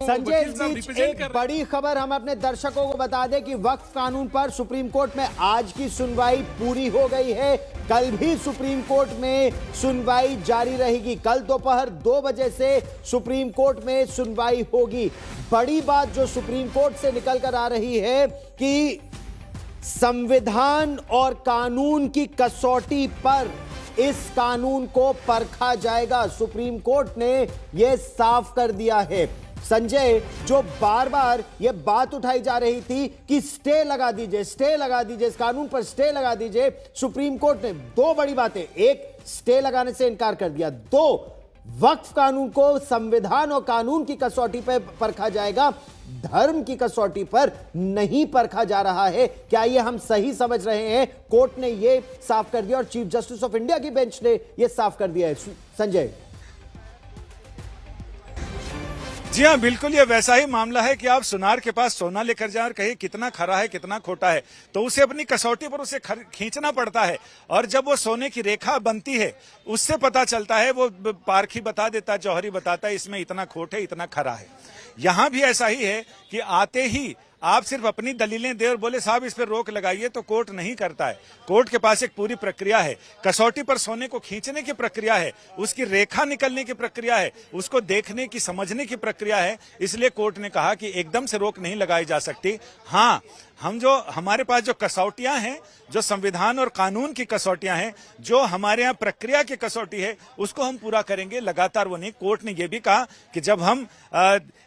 संजय जी, एक बड़ी खबर हम अपने दर्शकों को बता दें कि वक्फ कानून पर सुप्रीम कोर्ट में आज की सुनवाई पूरी हो गई है। कल भी सुप्रीम कोर्ट में सुनवाई जारी रहेगी। कल दोपहर 2 बजे से सुप्रीम कोर्ट में सुनवाई होगी। बड़ी बात जो सुप्रीम कोर्ट से निकल कर आ रही है कि संविधान और कानून की कसौटी पर इस कानून को परखा जाएगा। सुप्रीम कोर्ट ने यह साफ कर दिया है। संजय, जो बार बार यह बात उठाई जा रही थी कि स्टे लगा दीजिए, इस कानून पर स्टे लगा दीजिए, सुप्रीम कोर्ट ने 2 बड़ी बातें, एक, स्टे लगाने से इनकार कर दिया, 2, वक्फ कानून को संविधान और कानून की कसौटी पर परखा जाएगा, धर्म की कसौटी पर नहीं परखा जा रहा है। क्या यह हम सही समझ रहे हैं? कोर्ट ने यह साफ कर दिया और चीफ जस्टिस ऑफ इंडिया की बेंच ने यह साफ कर दिया है। संजय जी हाँ, बिल्कुल ये वैसा ही मामला है कि आप सुनार के पास सोना लेकर जाए और कहिए कितना खरा है कितना खोटा है, तो उसे अपनी कसौटी पर उसे खींचना पड़ता है, और जब वो सोने की रेखा बनती है उससे पता चलता है, वो पारखी बता देता है, जौहरी बताता है इसमें इतना खोट है इतना खरा है। यहां भी ऐसा ही है कि आते ही आप सिर्फ अपनी दलीलें दे और बोले साहब इस पर रोक लगाइए, तो कोर्ट नहीं करता है। कोर्ट के पास एक पूरी प्रक्रिया है, कसौटी पर सोने को खींचने की प्रक्रिया है, उसकी रेखा निकलने की प्रक्रिया है, उसको देखने की समझने की प्रक्रिया है। इसलिए कोर्ट ने कहा कि एकदम से रोक नहीं लगाई जा सकती। हाँ, हमारे पास जो कसौटियां हैं, जो संविधान और कानून की कसौटियां हैं, जो हमारे यहाँ प्रक्रिया की कसौटी है, उसको हम पूरा करेंगे, लगातार वो नहीं। कोर्ट ने यह भी कहा कि जब हम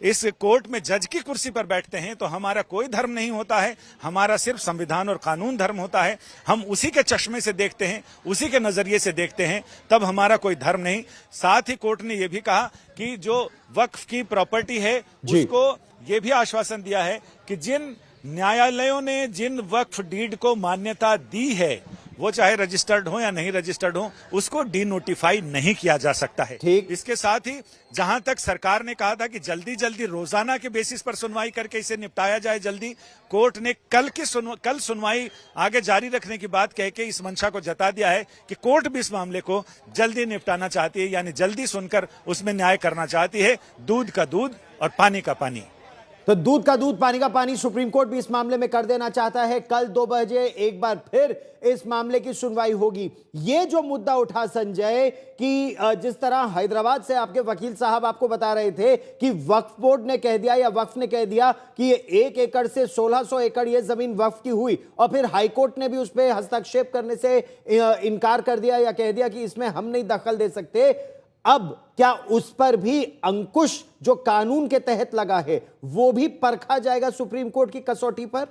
इस कोर्ट में जज की कुर्सी पर बैठते हैं तो हमारा कोई धर्म नहीं होता है, हमारा सिर्फ संविधान और कानून धर्म होता है। हम उसी के चश्मे से देखते हैं, उसी के नजरिए से देखते हैं, तब हमारा कोई धर्म नहीं। साथ ही कोर्ट ने यह भी कहा कि जो वक्फ की प्रॉपर्टी है उसको ये भी आश्वासन दिया है कि जिन न्यायालयों ने जिन वक्फ डीड को मान्यता दी है, वो चाहे रजिस्टर्ड हो या नहीं रजिस्टर्ड हो, उसको डीनोटिफाई नहीं किया जा सकता है। इसके साथ ही जहां तक सरकार ने कहा था कि जल्दी जल्दी रोजाना के बेसिस पर सुनवाई करके इसे निपटाया जाए जल्दी, कोर्ट ने कल सुनवाई आगे जारी रखने की बात कह के इस मंशा को जता दिया है कि कोर्ट भी इस मामले को जल्दी निपटाना चाहती है, यानी जल्दी सुनकर उसमें न्याय करना चाहती है। दूध का दूध और पानी का पानी। तो दूध का दूध पानी का पानी सुप्रीम कोर्ट भी इस मामले में कर देना चाहता है। कल 2 बजे एक बार फिर इस मामले की सुनवाई होगी। ये जो मुद्दा उठा संजय कि जिस तरह हैदराबाद से आपके वकील साहब आपको बता रहे थे कि वक्फ बोर्ड ने कह दिया या वक्फ ने कह दिया कि ये 1 एकड़ से 1600 एकड़ ये जमीन वक्फ की हुई, और फिर हाईकोर्ट ने भी उस पर हस्तक्षेप करने से इनकार कर दिया या कह दिया कि इसमें हम नहीं दखल दे सकते। अब क्या उस पर भी अंकुश जो कानून के तहत लगा है वो भी परखा जाएगा सुप्रीम कोर्ट की कसौटी पर?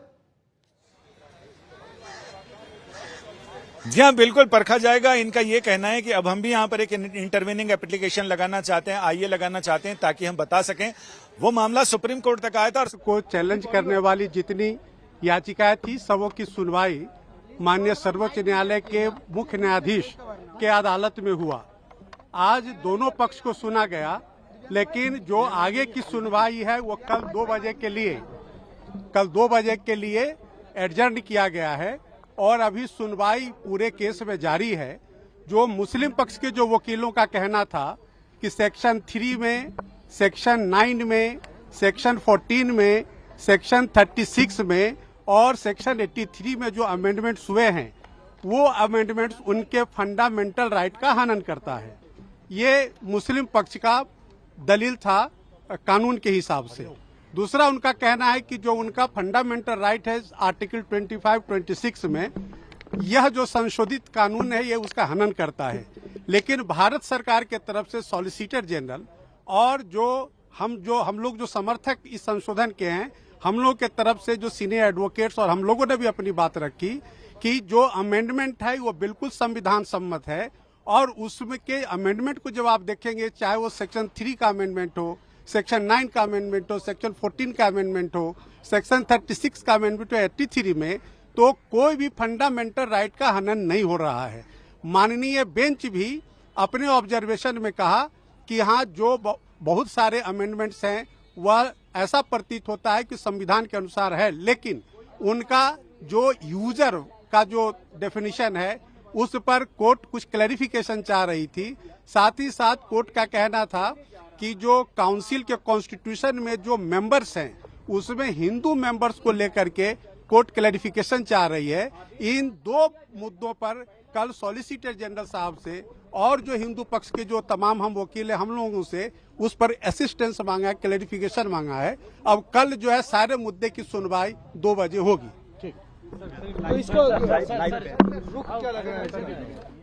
जी हाँ, बिल्कुल परखा जाएगा। इनका ये कहना है कि अब हम भी यहाँ पर एक इंटरवेनिंग एप्लीकेशन लगाना चाहते हैं, आईए लगाना चाहते हैं, ताकि हम बता सकें। वो मामला सुप्रीम कोर्ट तक आया था और को चैलेंज करने वाली जितनी याचिकाएं थी सबों की सुनवाई माननीय सर्वोच्च न्यायालय के मुख्य न्यायाधीश के अदालत में हुआ। आज दोनों पक्ष को सुना गया, लेकिन जो आगे की सुनवाई है वो कल 2 बजे के लिए एडजर्न किया गया है, और अभी सुनवाई पूरे केस में जारी है। जो मुस्लिम पक्ष के जो वकीलों का कहना था कि सेक्शन 3 में, सेक्शन 9 में, सेक्शन 14 में, सेक्शन 36 में और सेक्शन 83 में जो अमेंडमेंट्स हुए हैं, वो अमेंडमेंट्स उनके फंडामेंटल राइट का हनन करता है। ये मुस्लिम पक्ष का दलील था कानून के हिसाब से। दूसरा उनका कहना है कि जो उनका फंडामेंटल राइट है आर्टिकल 25-26 में, यह जो संशोधित कानून है ये उसका हनन करता है। लेकिन भारत सरकार के तरफ से सॉलिसिटर जनरल और हम लोग जो समर्थक इस संशोधन के हैं, हम लोग के तरफ से जो सीनियर एडवोकेट्स और हम लोगों ने भी अपनी बात रखी कि जो अमेंडमेंट है वो बिल्कुल संविधान सम्मत है, और उसमें के अमेंडमेंट को जब आप देखेंगे, चाहे वो सेक्शन 3 का अमेंडमेंट हो, सेक्शन 9 का अमेंडमेंट हो, सेक्शन 14 का अमेंडमेंट हो, सेक्शन 36 का अमेंडमेंट हो, 83 में, तो कोई भी फंडामेंटल राइट का हनन नहीं हो रहा है। माननीय बेंच भी अपने ऑब्जर्वेशन में कहा कि हाँ, जो बहुत सारे अमेंडमेंट्स हैं वह ऐसा प्रतीत होता है कि संविधान के अनुसार है, लेकिन उनका जो यूजर का जो डेफिनेशन है उस पर कोर्ट कुछ क्लैरिफिकेशन चाह रही थी। साथ ही साथ कोर्ट का कहना था कि जो काउंसिल के कॉन्स्टिट्यूशन में जो मेंबर्स हैं उसमें हिंदू मेंबर्स को लेकर के कोर्ट क्लैरिफिकेशन चाह रही है। इन दो मुद्दों पर कल सॉलिसिटर जनरल साहब से और जो हिंदू पक्ष के जो तमाम हम वकील हैं हम लोगों से उस पर असिस्टेंस मांगा है, क्लैरिफिकेशन मांगा है। अब कल जो है सारे मुद्दे की सुनवाई 2 बजे होगी। तो इसको रुख क्या लग रहा है?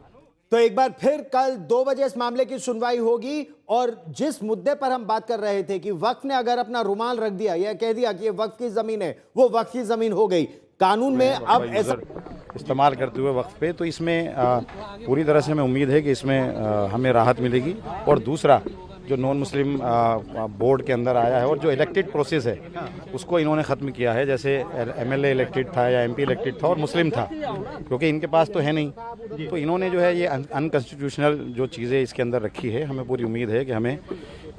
तो एक बार फिर कल 2 बजे इस मामले की सुनवाई होगी। और जिस मुद्दे पर हम बात कर रहे थे कि वक्फ ने अगर अपना रुमाल रख दिया या कह दिया कि ये वक्फ की जमीन है, वो वक्फ की जमीन हो गई। कानून में अब ऐसा इस्तेमाल करते हुए वक्फ पे, तो इसमें पूरी तरह से हमें उम्मीद है कि इसमें हमें राहत मिलेगी। और दूसरा जो नॉन मुस्लिम बोर्ड के अंदर आया है और जो इलेक्टेड प्रोसेस है उसको इन्होंने ख़त्म किया है। जैसे एमएलए इलेक्टेड था या एमपी इलेक्टेड था और मुस्लिम था, क्योंकि इनके पास तो है नहीं, तो इन्होंने जो है ये अनकॉन्स्टिट्यूशनल जो चीज़ें इसके अंदर रखी है। हमें पूरी उम्मीद है कि हमें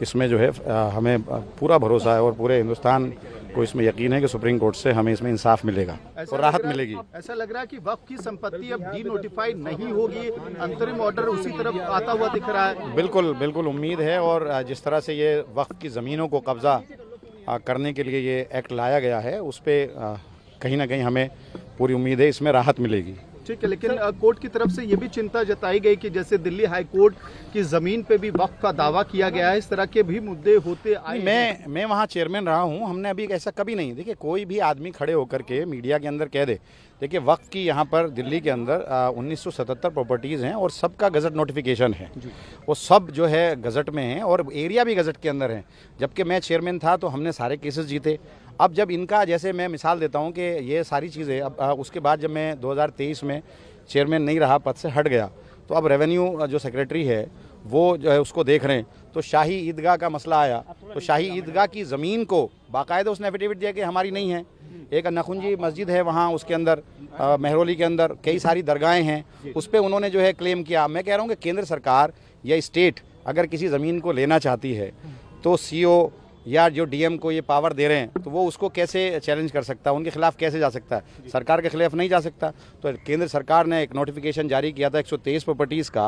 इसमें जो है हमें पूरा भरोसा है और पूरे हिंदुस्तान को इसमें यकीन है कि सुप्रीम कोर्ट से हमें इसमें इंसाफ मिलेगा और राहत मिलेगी। ऐसा लग रहा है कि वक्फ की संपत्ति अब डीनोटिफाई नहीं होगी, अंतरिम ऑर्डर उसी तरफ आता हुआ दिख रहा है। बिल्कुल बिल्कुल उम्मीद है। और जिस तरह से ये वक्फ की ज़मीनों को कब्जा करने के लिए ये एक्ट लाया गया है उस पर कहीं ना कहीं हमें पूरी उम्मीद है इसमें राहत मिलेगी। ठीक है, लेकिन कोर्ट की तरफ से ये भी चिंता जताई गई कि जैसे दिल्ली हाई कोर्ट की जमीन पे भी वक्फ का दावा किया गया है, इस तरह के भी मुद्दे होते आए। मैं वहाँ चेयरमैन रहा हूँ, हमने अभी ऐसा कभी नहीं। देखिए कोई भी आदमी खड़े होकर के मीडिया के अंदर कह दे, देखिए वक्फ की यहाँ पर दिल्ली के अंदर 1977 प्रॉपर्टीज़ हैं और सबका गजट नोटिफिकेशन है, वो सब जो है गजट में है और एरिया भी गजट के अंदर है। जबकि मैं चेयरमैन था तो हमने सारे केसेस जीते। अब जब इनका, जैसे मैं मिसाल देता हूँ कि ये सारी चीज़ें अब उसके बाद जब मैं 2023 में चेयरमैन नहीं रहा, पद से हट गया, तो अब रेवेन्यू जो सेक्रेटरी है वो जो है उसको देख रहे हैं। तो शाही ईदगाह का मसला आया, तो शाही ईदगाह की ज़मीन को बाकायदा उसने एफिडेविट दिया कि हमारी नहीं है। एक नखुंजी मस्जिद है वहाँ, उसके अंदर महरौली के अंदर कई सारी दरगाहें हैं, उस पर उन्होंने जो है क्लेम किया। मैं कह रहा हूँ कि केंद्र सरकार या स्टेट अगर किसी ज़मीन को लेना चाहती है तो सीओ या जो डीएम को ये पावर दे रहे हैं तो वो उसको कैसे चैलेंज कर सकता है, उनके खिलाफ कैसे जा सकता है? सरकार के खिलाफ नहीं जा सकता। तो केंद्र सरकार ने एक नोटिफिकेशन जारी किया था 123 प्रॉपर्टीज़ का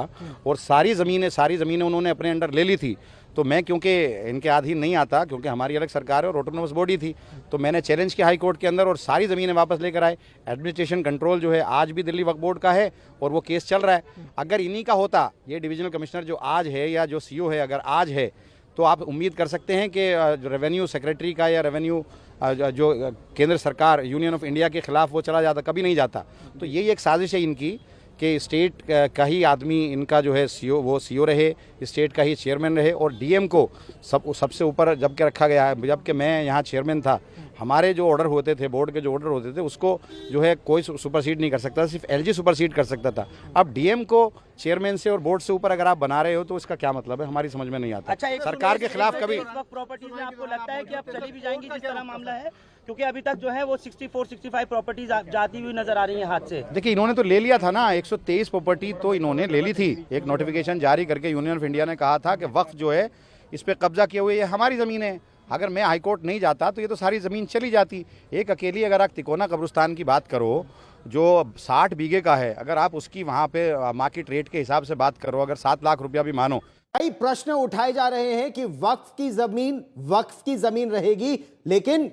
और सारी ज़मीनें उन्होंने अपने अंडर ले ली थी। तो मैं क्योंकि इनके अधीन नहीं आता, क्योंकि हमारी अलग सरकार है और ऑटोनोमस बॉडी थी, तो मैंने चैलेंज किया हाई कोर्ट के अंदर और सारी ज़मीनें वापस लेकर आए। एडमिनिस्ट्रेशन कंट्रोल जो है आज भी दिल्ली वक्फ बोर्ड का है और वो केस चल रहा है। अगर इन्हीं का होता, ये डिविजनल कमिश्नर जो आज है या जो सीओ है अगर आज है, तो आप उम्मीद कर सकते हैं कि रेवेन्यू सेक्रेटरी का या रेवेन्यू जो केंद्र सरकार यूनियन ऑफ इंडिया के खिलाफ वो चला जाता, कभी नहीं जाता। तो यही एक साजिश है इनकी कि स्टेट का ही आदमी इनका जो है सीओ, वो सीओ रहे, स्टेट का ही चेयरमैन रहे और डीएम को सबसे ऊपर जबकि रखा गया है। जबकि मैं यहाँ चेयरमैन था, हमारे जो ऑर्डर होते थे, बोर्ड के जो ऑर्डर होते थे, उसको जो है कोई सुपरसीड नहीं कर सकता, सिर्फ एलजी सुपरसीड कर सकता था। अब डीएम को चेयरमैन से और बोर्ड से ऊपर अगर आप बना रहे हो तो इसका क्या मतलब है, हमारी समझ में नहीं आता। अच्छा, सरकार के खिलाफ कभी प्रॉपर्टीज में आपको लगता है कि अब चली भी जाएंगी जिस तरह मामला है? क्योंकि अभी तक जो है वो 64-65 प्रॉपर्टीज जाती हुई नजर आ रही है हाथ से। देखिए इन्होंने तो ले लिया था ना, 123 प्रॉपर्टी तो इन्होंने ले ली थी। एक नोटिफिकेशन जारी करके यूनियन ऑफ इंडिया ने कहा था कि वक्फ जो है इस पे कब्जा किए हुए ये हमारी ज़मीन है। अगर मैं हाई कोर्ट नहीं जाता तो ये तो सारी ज़मीन चली जाती। एक अकेली अगर आप तिकोना कब्रिस्तान की बात करो जो 60 बीघे का है, अगर आप उसकी वहाँ पे मार्केट रेट के हिसाब से बात करो, अगर 7 लाख रुपया भी मानो। कई प्रश्न उठाए जा रहे हैं कि वक्फ की जमीन रहेगी, लेकिन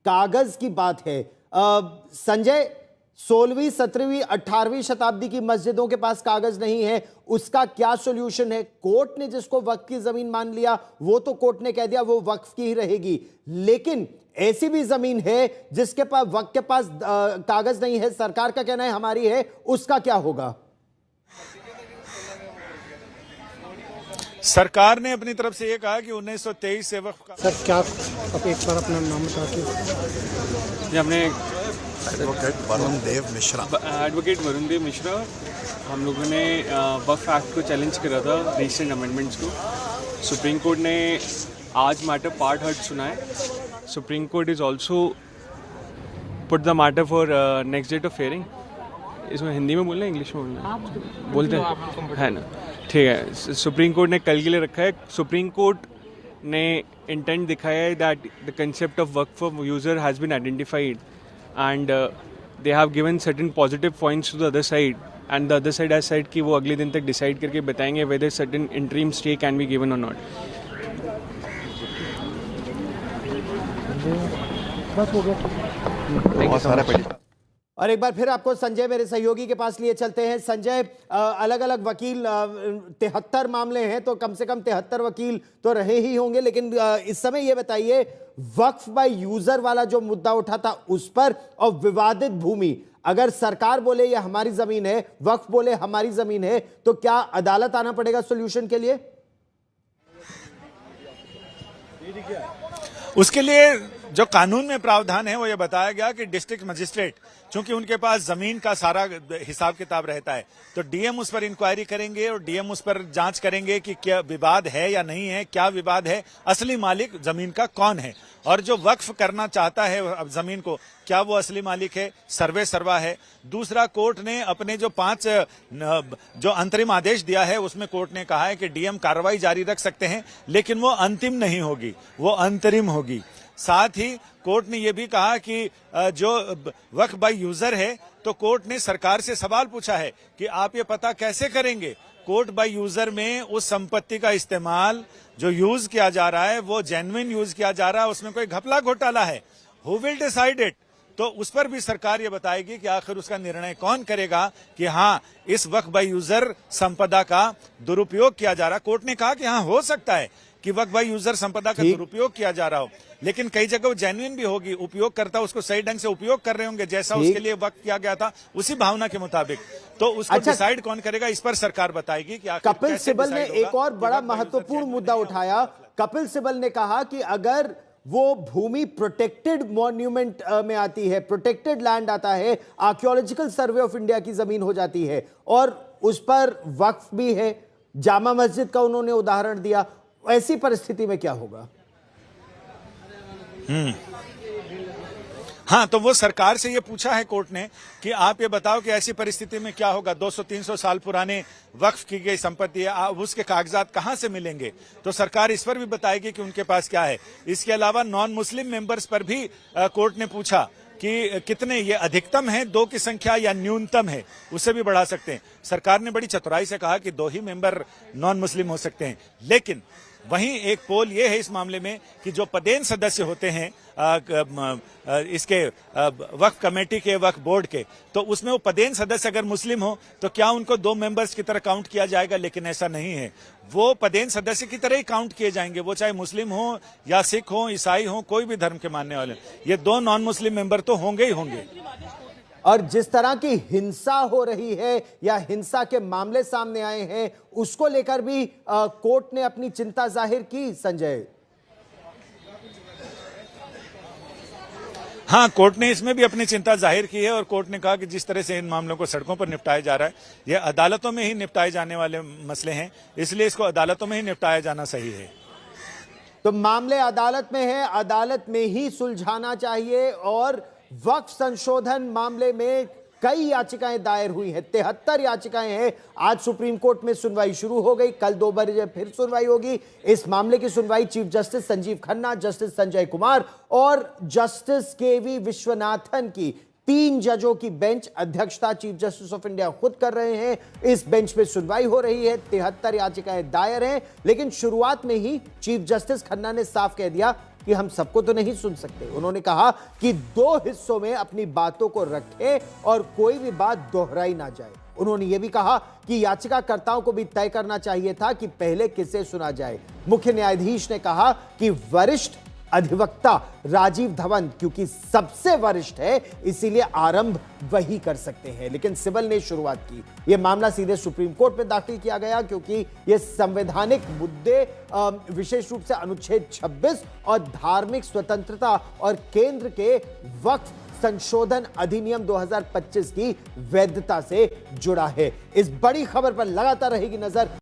कागज की बात है। संजय, 16वीं 17वीं 18वीं शताब्दी की मस्जिदों के पास कागज नहीं है, उसका क्या सॉल्यूशन है? कोर्ट ने जिसको वक्फ की जमीन मान लिया वो तो कोर्ट ने कह दिया वो वक्फ की ही रहेगी, लेकिन ऐसी भी जमीन है जिसके पास वक्फ के पास कागज नहीं है, सरकार का कहना है हमारी है, उसका क्या होगा? सरकार ने अपनी तरफ से ये कहा कि 1923 से वक्फ का। सर क्या आप एक बार अपना नाम बता के? हमने एडवोकेट वरुण देव मिश्रा हम लोगों ने वक्फ एक्ट को चैलेंज करा था, रिसेंट अमेंडमेंट्स को। सुप्रीम कोर्ट ने आज मैटर पार्ट हर्ट सुना है। Supreme Court is also put the matter for next date of hearing. इसमें हिंदी में बोलना है, इंग्लिश में बोलना है? बोलते हैं, है ना? ठीक है। सुप्रीम कोर्ट ने कल के लिए रखा है। सुप्रीम कोर्ट ने इंटेंट दिखाया है that the concept of waqf of user has been identified and they have given certain positive points to the other side and the other side has said कि वो अगले दिन तक डिसाइड करके बताएंगे whether certain interim stay can be given और not. बस हो गया। बहुत सारा पेटिशन। और एक बार फिर आपको संजय मेरे सहयोगी के पास लिए चलते हैं। संजय, अलग अलग वकील 73 मामले हैं, तो कम से कम 73 वकील तो रहे ही होंगे, लेकिन इस समय ये बताइए, वक्फ बाय यूजर वाला जो मुद्दा उठा था उस पर, और विवादित भूमि, अगर सरकार बोले ये हमारी जमीन है, वक्फ बोले हमारी जमीन है, तो क्या अदालत आना पड़ेगा सॉल्यूशन के लिए? उसके लिए जो कानून में प्रावधान है वो ये बताया गया कि डिस्ट्रिक्ट मजिस्ट्रेट, चूंकि उनके पास जमीन का सारा हिसाब किताब रहता है, तो डीएम उस पर इंक्वायरी करेंगे और डीएम उस पर जांच करेंगे कि क्या विवाद है या नहीं है, क्या विवाद है, असली मालिक जमीन का कौन है, और जो वक्फ करना चाहता है जमीन को, क्या वो असली मालिक है, सर्वे सर्वा है। दूसरा, कोर्ट ने अपने जो 5 जो अंतरिम आदेश दिया है उसमें कोर्ट ने कहा है कि डीएम कार्रवाई जारी रख सकते हैं, लेकिन वो अंतिम नहीं होगी, वो अंतरिम होगी। साथ ही कोर्ट ने यह भी कहा कि जो वक्फ बाय यूजर है, तो कोर्ट ने सरकार से सवाल पूछा है कि आप ये पता कैसे करेंगे कोर्ट बाय यूजर में उस संपत्ति का इस्तेमाल जो यूज किया जा रहा है वो जेन्युइन यूज किया जा रहा है, उसमें कोई घपला घोटाला है, हु विल डिसाइड इट। तो उस पर भी सरकार ये बताएगी कि आखिर उसका निर्णय कौन करेगा कि हाँ, इस वक्फ बाय यूजर संपदा का दुरुपयोग किया जा रहा। कोर्ट ने कहा कि हाँ, हो सकता है कि वक्फ बाय यूजर संपदा का दुरुपयोग किया जा रहा हो, लेकिन कई जगह वो जेन्युइन भी होगी, उपयोगकर्ता उसको सही ढंग से उपयोग कर रहे होंगे, जैसा उसके लिए वक्त किया गया था उसी भावना के मुताबिक। तो उसको डिसाइड कौन करेगा, इस पर सरकार बताएगी कि कपिल सिब्बल ने एक और बड़ा महत्वपूर्ण मुद्दा उठाया। कपिल सिब्बल ने कहा कि अगर वो भूमि प्रोटेक्टेड मॉन्यूमेंट में आती है, प्रोटेक्टेड लैंड आता है, आर्कियोलॉजिकल सर्वे ऑफ इंडिया की जमीन हो जाती है, और उस पर वक्फ भी है, जामा मस्जिद का उन्होंने उदाहरण दिया, ऐसी परिस्थिति में क्या होगा? हाँ, तो वो सरकार से ये पूछा है कोर्ट ने कि आप ये बताओ कि ऐसी परिस्थिति में क्या होगा, 200-300 साल पुराने वक्फ की गई संपत्ति है, उसके कागजात कहां से मिलेंगे, तो सरकार इस पर भी बताएगी कि उनके पास क्या है। इसके अलावा नॉन मुस्लिम मेंबर्स पर भी कोर्ट ने पूछा कि कितने, ये अधिकतम है 2 की संख्या या न्यूनतम है, उसे भी बढ़ा सकते हैं। सरकार ने बड़ी चतुराई से कहा कि 2 ही मेंबर नॉन मुस्लिम हो सकते हैं, लेकिन वहीं एक पोल ये है इस मामले में कि जो पदेन सदस्य होते हैं इसके वक्फ कमेटी के, वक्फ बोर्ड के, तो उसमें वो पदेन सदस्य अगर मुस्लिम हो तो क्या उनको 2 मेंबर्स की तरह काउंट किया जाएगा, लेकिन ऐसा नहीं है, वो पदेन सदस्य की तरह ही काउंट किए जाएंगे, वो चाहे मुस्लिम हो या सिख हो, ईसाई हो, कोई भी धर्म के मानने वाले, ये 2 नॉन मुस्लिम मेंबर तो होंगे ही होंगे। और जिस तरह की हिंसा हो रही है या हिंसा के मामले सामने आए हैं, उसको लेकर भी कोर्ट ने अपनी चिंता जाहिर की। संजय, हाँ, कोर्ट ने इसमें भी अपनी चिंता जाहिर की है और कोर्ट ने कहा कि जिस तरह से इन मामलों को सड़कों पर निपटाया जा रहा है, ये अदालतों में ही निपटाए जाने वाले मसले हैं, इसलिए इसको अदालतों में ही निपटाया जाना सही है। तो मामले अदालत में है, अदालत में ही सुलझाना चाहिए। और वक्फ संशोधन मामले में कई याचिकाएं दायर हुई हैं, 73 याचिकाएं हैं। आज सुप्रीम कोर्ट में सुनवाई शुरू हो गई, कल 2 बजे फिर सुनवाई होगी। इस मामले की सुनवाई chief justice Sanjeev Khanna, justice Sanjay Kumar और जस्टिस केवी विश्वनाथन की 3 जजों की बेंच, अध्यक्षता चीफ जस्टिस ऑफ इंडिया खुद कर रहे हैं। इस बेंच पे सुनवाई हो रही है, 73 याचिकाएं दायर हैं, लेकिन शुरुआत में ही चीफ जस्टिस खन्ना ने साफ कह दिया कि हम सबको तो नहीं सुन सकते। उन्होंने कहा कि 2 हिस्सों में अपनी बातों को रखें और कोई भी बात दोहराई ना जाए। उन्होंने यह भी कहा कि याचिकाकर्ताओं को भी तय करना चाहिए था कि पहले किसे सुना जाए। मुख्य न्यायाधीश ने कहा कि वरिष्ठ अधिवक्ता राजीव धवन क्योंकि सबसे वरिष्ठ है, इसीलिए आरंभ वही कर सकते हैं। लेकिन सिब्बल ने शुरुआत की, यह मामला सीधे सुप्रीम कोर्ट में दाखिल किया गया क्योंकि यह संवैधानिक मुद्दे, विशेष रूप से अनुच्छेद 26 और धार्मिक स्वतंत्रता और केंद्र के वक्फ संशोधन अधिनियम 2025 की वैधता से जुड़ा है। इस बड़ी खबर पर लगातार रहेगी नजर।